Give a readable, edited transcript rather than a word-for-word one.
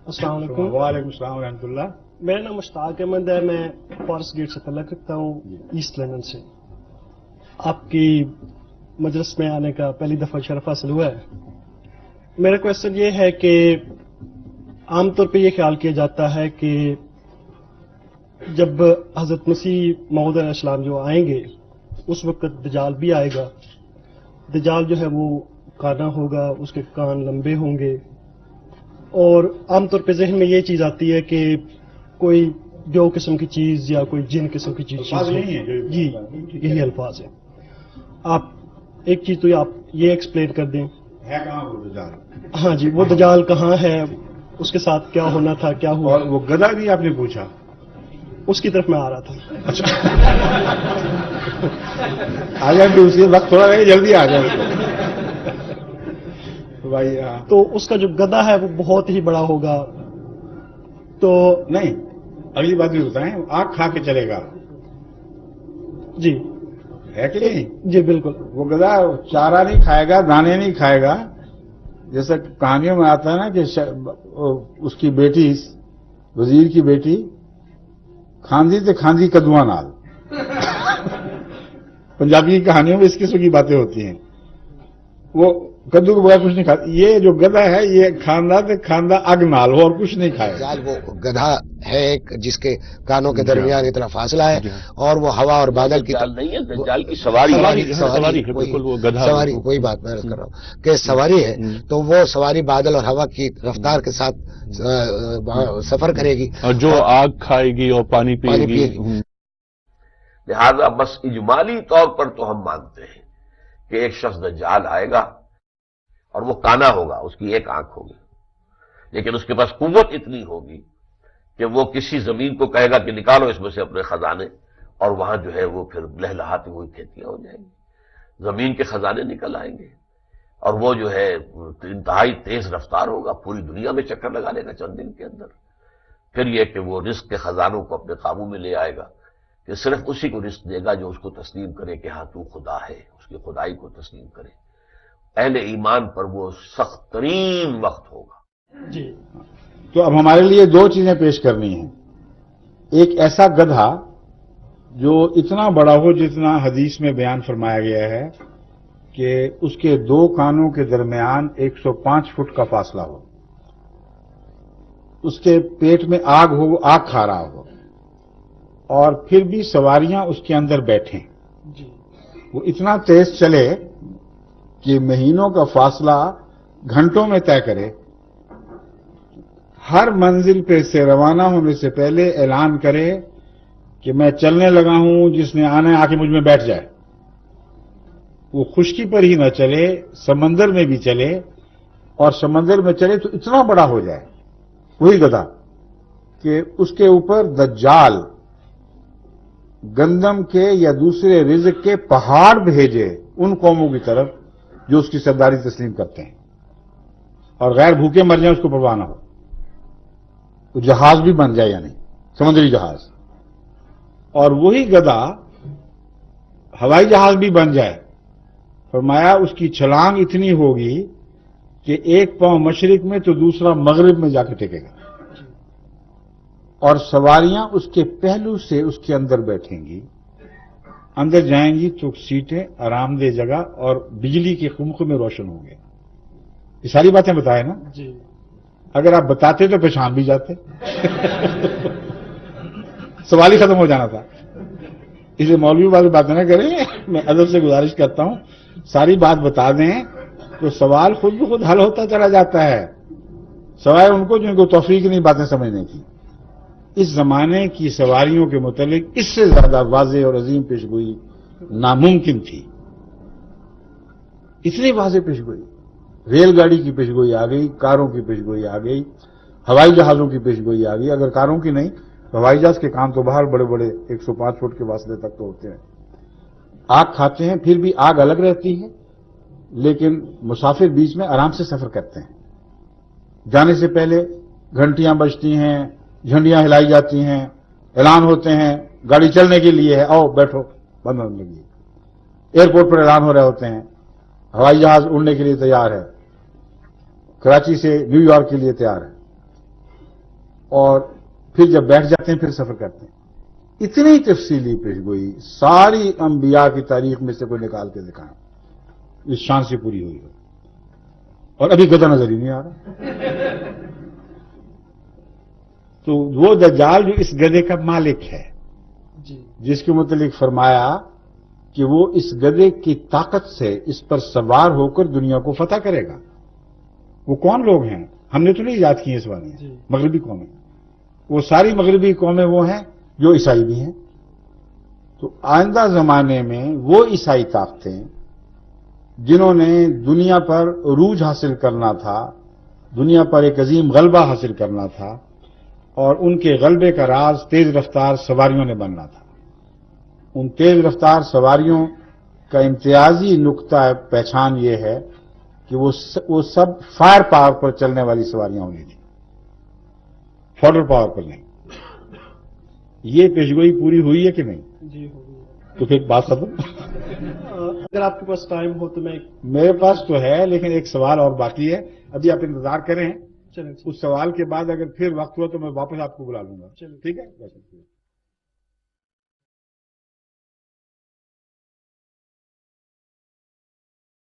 السلام علیکم. وعلیکم السلام ورحمۃ اللہ. میرا نام مشتاق احمد ہے. میں فارسٹ گیٹ سے تعلق رکھتا ہوں, ایسٹ لندن سے. آپ کی مجلس میں آنے کا پہلی دفعہ شرف حاصل ہوا ہے. میرا کوشچن یہ ہے کہ عام طور پہ یہ خیال کیا جاتا ہے کہ جب حضرت مسیح موعود علیہ السلام جو آئیں گے اس وقت دجال بھی آئے گا. دجال جو ہے وہ کانا ہوگا, اس کے کان لمبے ہوں گے, اور عام طور پہ ذہن میں یہ چیز آتی ہے کہ کوئی جو قسم کی چیز یا کوئی جن قسم کی چیز جی یہی الفاظ ہیں. آپ ایک چیز تو آپ یہ ایکسپلین کر دیں. ہے کہاں وہ دجال؟ ہاں جی, وہ دجال کہاں ہے, اس کے ساتھ کیا ہونا تھا, کیا ہوا. اور وہ گدھا بھی آپ نے پوچھا؟ اس کی طرف میں آ رہا تھا. آ جائیں دوسری وقت تھوڑا رہے, جلدی آ جائیں بھائی. تو اس کا جو گدھا ہے وہ بہت ہی بڑا ہوگا. تو نہیں, اگلی بات بھی بتائیں, آگ کھا کے چلے گا جی ہے کہ نہیں؟ جی بالکل. وہ گدھا چارہ نہیں کھائے گا, دانے نہیں کھائے گا. جیسا کہانیوں میں آتا ہے نا کہ اس کی بیٹی, وزیر کی بیٹی کھاندی تے کھاندی کدواں نال. پنجابی کی کہانیوں میں اس قسم کی باتیں ہوتی ہیں. وہ کدو کے بغیر کچھ نہیں کھاتا. یہ جو گدھا ہے یہ کھاندا تے کھاندا اگ نال, اور کچھ نہیں کھائے. دجال وہ گدھا ہے ایک جس کے کانوں کے درمیان اتنا فاصلہ ہے, اور وہ ہوا اور بادل کی نہیں ہے, دجال کی سواری ہے, بالکل وہ گدھا. سواری, وہی بات میں عرض کر رہا ہوں کہ سواری ہے, تو وہ سواری بادل اور ہوا کی رفتار کے ساتھ سفر کرے گی, اور جو آگ کھائے گی اور پانی پیے گی. لہذا بس اجمالی طور پر تو ہم مانتے ہیں کہ ایک شخص دجال آئے گا اور وہ کانا ہوگا, اس کی ایک آنکھ ہوگی, لیکن اس کے پاس قوت اتنی ہوگی کہ وہ کسی زمین کو کہے گا کہ نکالو اس میں سے اپنے خزانے, اور وہاں جو ہے وہ پھر لہلہاتی ہوئی کھیتیاں ہو جائیں گی, زمین کے خزانے نکل آئیں گے, اور وہ جو ہے انتہائی تیز رفتار ہوگا, پوری دنیا میں چکر لگا لے گا چند دن کے اندر. پھر یہ کہ وہ رزق کے خزانوں کو اپنے قابو میں لے آئے گا کہ صرف اسی کو رزق دے گا جو اس کو تسلیم کرے کہ ہاں تو خدا ہے, اس کی خدائی کو تسلیم کرے. اہل ایمان پر وہ سخت ترین وقت ہوگا. جی تو اب ہمارے لیے دو چیزیں پیش کرنی ہیں. ایک ایسا گدھا جو اتنا بڑا ہو جتنا حدیث میں بیان فرمایا گیا ہے کہ اس کے دو کانوں کے درمیان 105 فٹ کا فاصلہ ہو, اس کے پیٹ میں آگ ہو, آگ کھا رہا ہو, اور پھر بھی سواریاں اس کے اندر بیٹھیں. وہ اتنا تیز چلے کہ مہینوں کا فاصلہ گھنٹوں میں طے کرے. ہر منزل پہ سے روانہ ہونے سے پہلے اعلان کرے کہ میں چلنے لگا ہوں, جس نے آنا ہے آ کے مجھ میں بیٹھ جائے. وہ خشکی پر ہی نہ چلے, سمندر میں بھی چلے, اور سمندر میں چلے تو اتنا بڑا ہو جائے وہی گدھا کہ اس کے اوپر دجال گندم کے یا دوسرے رزق کے پہاڑ بھیجے ان قوموں کی طرف جو اس کی سرداری تسلیم کرتے ہیں, اور غیر بھوکے مر جائیں اس کو پرواہ نہ ہو. وہ جہاز بھی بن جائے, یعنی سمندری جہاز, اور وہی گدھا ہوائی جہاز بھی بن جائے. فرمایا اس کی چھلانگ اتنی ہوگی کہ ایک پاؤں مشرق میں تو دوسرا مغرب میں جا کے ٹکے گا, اور سواریاں اس کے پہلو سے اس کے اندر بیٹھیں گی. اندر جائیں گی تو سیٹیں آرام دہ جگہ اور بجلی کے خمخ میں روشن ہوں گے. یہ ساری باتیں بتائے نا جی. اگر آپ بتاتے تو پہچان بھی جاتے. سوال ہی ختم ہو جانا تھا. اسے مولوی والی باتیں نہ کریں, میں ادب سے گزارش کرتا ہوں ساری بات بتا دیں تو سوال خود بخود حل ہوتا چلا جاتا ہے, سوائے ان کو جن کو توفیق نہیں باتیں سمجھنے کی. اس زمانے کی سواریوں کے متعلق اس سے زیادہ واضح اور عظیم پیشگوئی ناممکن تھی. اتنی واضح پیشگوئی, ریل گاڑی کی پیشگوئی آ گئی, کاروں کی پیشگوئی آ گئی, ہوائی جہازوں کی پیشگوئی آ گئی. اگر کاروں کی نہیں تو ہوائی جہاز کے کان تو باہر بڑے بڑے 105 فٹ کے فاصلے تک تو ہوتے ہیں. آگ کھاتے ہیں, پھر بھی آگ الگ رہتی ہے, لیکن مسافر بیچ میں آرام سے سفر کرتے ہیں. جانے سے پہلے گھنٹیاں بجتی ہیں, جھنڈیاں ہلائی جاتی ہیں, اعلان ہوتے ہیں گاڑی چلنے کے لیے ہے, آؤ بیٹھو, بند ہونے لگی. ایئرپورٹ پر اعلان ہو رہے ہوتے ہیں ہوائی جہاز اڑنے کے لیے تیار ہے, کراچی سے نیو یارک کے لیے تیار ہے. اور پھر جب بیٹھ جاتے ہیں پھر سفر کرتے ہیں. اتنی تفصیلی پیشگوئی ساری انبیاء کی تاریخ میں سے کوئی نکال کے دکھائیں اس شان سے پوری ہوئی ہو. اور ابھی گدھا نظر ہی نہیں آ رہا. تو وہ دجال جو اس گدھے کا مالک ہے جی جس کے متعلق فرمایا کہ وہ اس گدھے کی طاقت سے اس پر سوار ہو کر دنیا کو فتح کرے گا. وہ کون لوگ ہیں؟ ہم نے تو نہیں یاد کی اس بارے جی. میں. مغربی قومیں. وہ ساری مغربی قومیں وہ ہیں جو عیسائی بھی ہیں. تو آئندہ زمانے میں وہ عیسائی طاقتیں جنہوں نے دنیا پر عروج حاصل کرنا تھا، دنیا پر ایک عظیم غلبہ حاصل کرنا تھا، اور ان کے غلبے کا راز تیز رفتار سواریوں نے بننا تھا. ان تیز رفتار سواریوں کا امتیازی نقطہ پہچان یہ ہے کہ وہ سب فائر پاور پر چلنے والی سواریاں ہونی تھیں، فوڈر پاور پر نہیں. یہ پیشگوئی پوری ہوئی ہے کہ نہیں؟ جی ہو گئی. تو پھر بات ختم. اگر آپ کے پاس ٹائم ہو تو میں میرے پاس تو ہے لیکن ایک سوال اور باقی ہے. ابھی آپ انتظار کریں. چلیں اس سوال کے بعد اگر پھر وقت ہوا تو میں واپس آپ کو بلا لوں گا. چلیں. ٹھیک ہے.